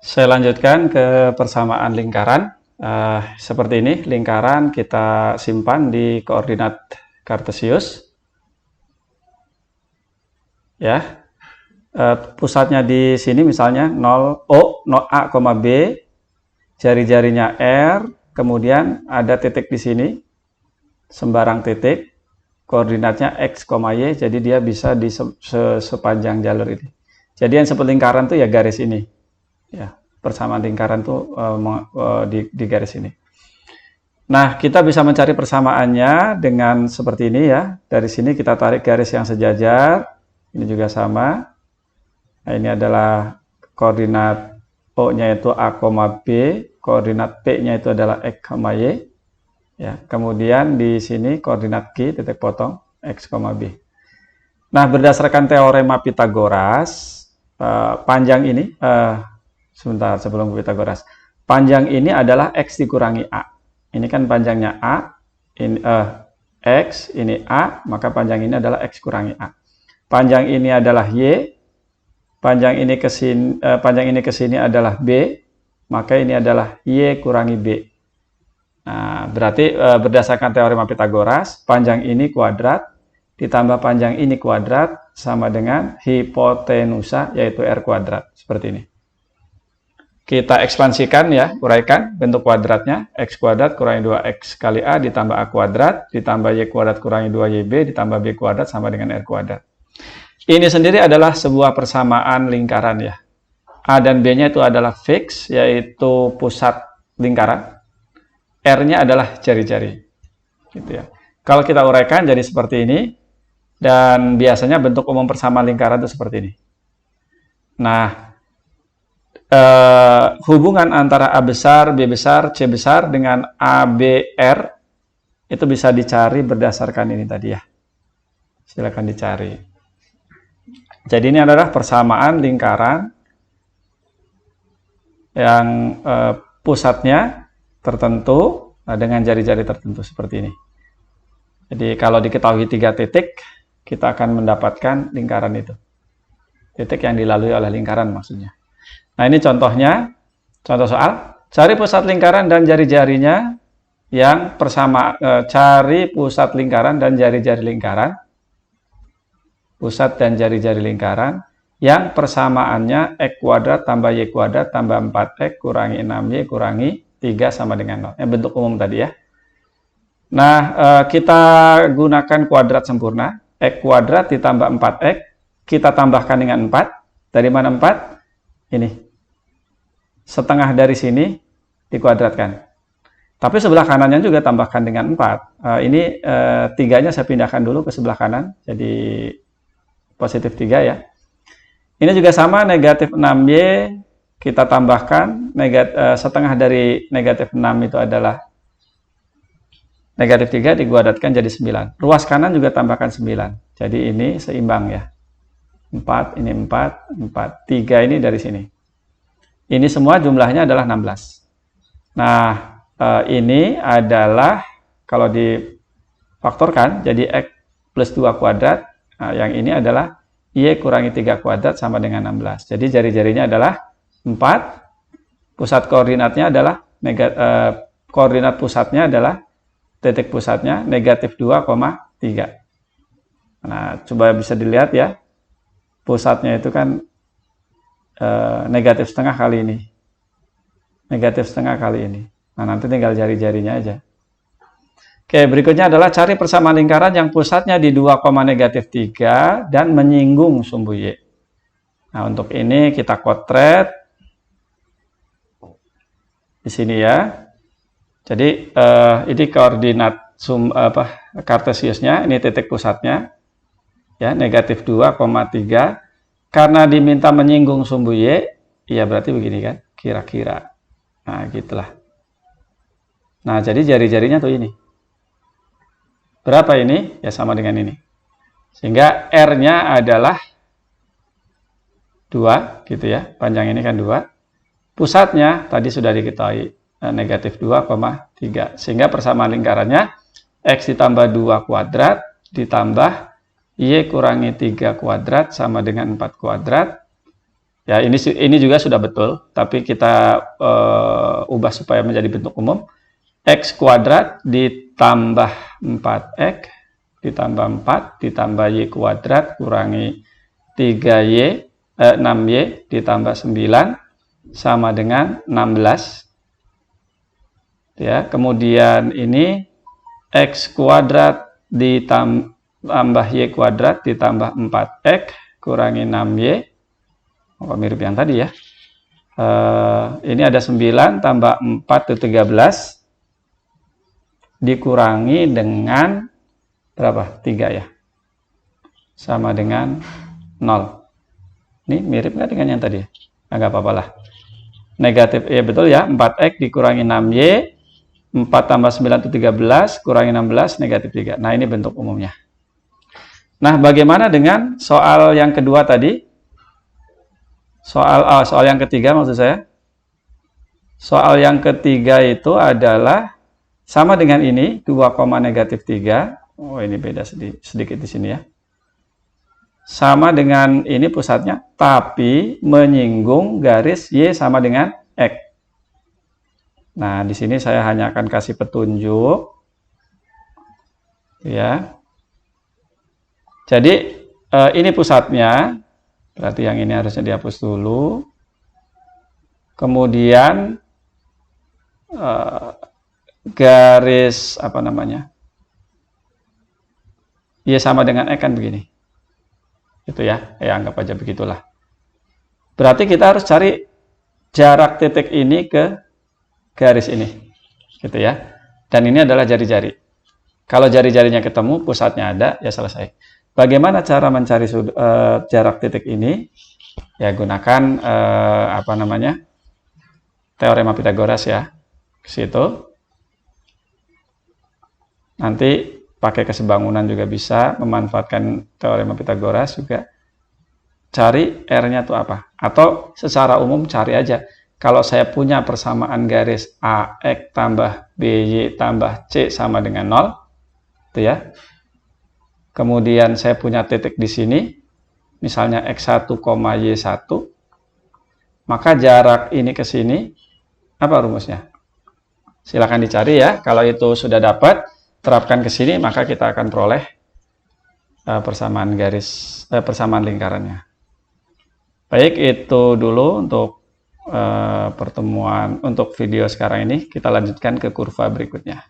Saya lanjutkan ke persamaan lingkaran. Seperti ini, lingkaran kita simpan di koordinat kartesius. Ya, pusatnya di sini misalnya 0 A, B, jari-jarinya R, kemudian ada titik di sini, sembarang titik, koordinatnya X, Y, jadi dia bisa di sepanjang jalur ini. Jadi yang seperti lingkaran tuh ya garis ini. Ya, persamaan lingkaran tuh di garis ini. Nah, kita bisa mencari persamaannya dengan seperti ini ya. Dari sini kita tarik garis yang sejajar. Ini juga sama. Nah, ini adalah koordinat O-nya itu A, B, koordinat P-nya itu adalah X, Y. Ya, kemudian di sini koordinat Q, titik potong, X, B. Nah, berdasarkan teorema Pitagoras, panjang ini, sebentar sebelum Pitagoras, panjang ini adalah X dikurangi A. Ini kan panjangnya A, ini X, ini A, maka panjang ini adalah X kurangi A. Panjang ini adalah Y, panjang ini ke sini adalah B, maka ini adalah Y kurangi B. Nah, berarti berdasarkan teorema Pitagoras, panjang ini kuadrat ditambah panjang ini kuadrat sama dengan hipotenusa, yaitu R kuadrat. Seperti ini. Kita ekspansikan ya, uraikan bentuk kuadratnya. X kuadrat kurangi 2X kali A ditambah A kuadrat, ditambah Y kuadrat kurangi 2YB, ditambah B kuadrat sama dengan R kuadrat. Ini sendiri adalah sebuah persamaan lingkaran ya. A dan B-nya itu adalah fix, yaitu pusat lingkaran. R-nya adalah jari-jari. Gitu ya. Kalau kita uraikan jadi seperti ini, dan biasanya bentuk umum persamaan lingkaran itu seperti ini. Nah, hubungan antara A besar, B besar, C besar dengan A, B, R itu bisa dicari berdasarkan ini tadi ya. Silakan dicari. Jadi ini adalah persamaan lingkaran yang pusatnya tertentu dengan jari-jari tertentu seperti ini. Jadi kalau diketahui 3 titik, kita akan mendapatkan lingkaran itu. Titik yang dilalui oleh lingkaran maksudnya. Nah, ini contohnya, contoh soal. Cari pusat lingkaran dan jari-jarinya yang cari pusat lingkaran dan jari-jari lingkaran. Pusat dan jari-jari lingkaran yang persamaannya X kuadrat tambah Y kuadrat tambah 4X kurangi 6Y kurangi 3 sama dengan 0. Bentuk umum tadi ya. Nah, kita gunakan kuadrat sempurna. X kuadrat ditambah 4X. Kita tambahkan dengan 4. Dari mana 4? Ini. Setengah dari sini dikuadratkan. Tapi sebelah kanannya juga tambahkan dengan 4. Ini 3-nya saya pindahkan dulu ke sebelah kanan. Jadi positif 3 ya. Ini juga sama, negatif 6Y. Kita tambahkan. Setengah dari negatif 6 itu adalah negatif 3 dikuadratkan jadi 9. Ruas kanan juga tambahkan 9. Jadi ini seimbang ya. 4, ini 4, 4. 3 ini dari sini. Ini semua jumlahnya adalah 16. Nah, ini adalah kalau difaktorkan jadi X plus 2 kuadrat. Nah, yang ini adalah Y kurangi 3 kuadrat sama dengan 16. Jadi jari-jarinya adalah 4. Pusat koordinatnya adalah koordinat pusatnya adalah titik pusatnya negatif 2,3. Nah, coba bisa dilihat ya. Pusatnya itu kan negatif setengah kali ini. Negatif setengah kali ini. Nah, nanti tinggal jari-jarinya aja. Oke, berikutnya adalah cari persamaan lingkaran yang pusatnya di 2,-3 dan menyinggung sumbu Y. Nah, untuk ini kita kotret di sini ya. Jadi ini koordinat kartesiusnya, ini titik pusatnya. Ya, negatif 2,3. Karena diminta menyinggung sumbu Y, ya berarti begini kan, kira-kira. Nah, gitulah. Nah, jadi jari-jarinya tuh ini. Berapa ini? Ya sama dengan ini. Sehingga R-nya adalah 2, gitu ya. Panjang ini kan 2. Pusatnya tadi sudah diketahui negatif 2,3. Sehingga persamaan lingkarannya X ditambah 2 kuadrat ditambah Y kurangi 3 kuadrat sama dengan 4 kuadrat. Ya, ini juga sudah betul, tapi kita ubah supaya menjadi bentuk umum. X kuadrat ditambah 4X ditambah 4 ditambah Y kuadrat kurangi 3Y 6Y ditambah 9 sama dengan 16. Ya, kemudian ini X kuadrat ditambah Y kuadrat ditambah 4X kurangi 6Y. Oh, mirip yang tadi ya. Ini ada 9 tambah 4 itu 13 dikurangi dengan berapa? 3 ya. Sama dengan 0. Ini mirip nggak dengan yang tadi? Nggak apa-apa lah. Negatif, ya betul ya. 4X dikurangi 6Y. 4 tambah 9 itu 13. Kurangi 16, negatif 3. Nah, ini bentuk umumnya. Nah, bagaimana dengan soal yang kedua tadi? Soal yang ketiga maksud saya. Soal yang ketiga itu adalah sama dengan ini, 2, negatif 3. Oh, ini beda sedikit di sini ya. Sama dengan ini pusatnya, tapi menyinggung garis Y sama dengan X. Nah, di sini saya hanya akan kasih petunjuk. Ya. Jadi, ini pusatnya. Berarti yang ini harusnya dihapus dulu. Kemudian, garis apa namanya? Y sama dengan X kan begini. Itu ya, anggap aja begitulah. Berarti kita harus cari jarak titik ini ke garis ini. Gitu ya. Dan ini adalah jari-jari. Kalau jari-jarinya ketemu, pusatnya ada, ya selesai. Bagaimana cara mencari jarak titik ini? Ya gunakan apa namanya? Teorema Pitagoras ya. Ke situ. Nanti pakai kesebangunan juga bisa, memanfaatkan teorema Pitagoras juga. Cari R-nya itu apa? Atau secara umum cari aja. Kalau saya punya persamaan garis AX tambah BY tambah C sama dengan 0, itu ya. Kemudian saya punya titik di sini, misalnya X1, Y1, maka jarak ini ke sini, apa rumusnya? Silakan dicari ya. Kalau itu sudah dapat, terapkan ke sini, maka kita akan peroleh persamaan persamaan lingkarannya. Baik, itu dulu untuk pertemuan untuk video sekarang ini. Kita lanjutkan ke kurva berikutnya.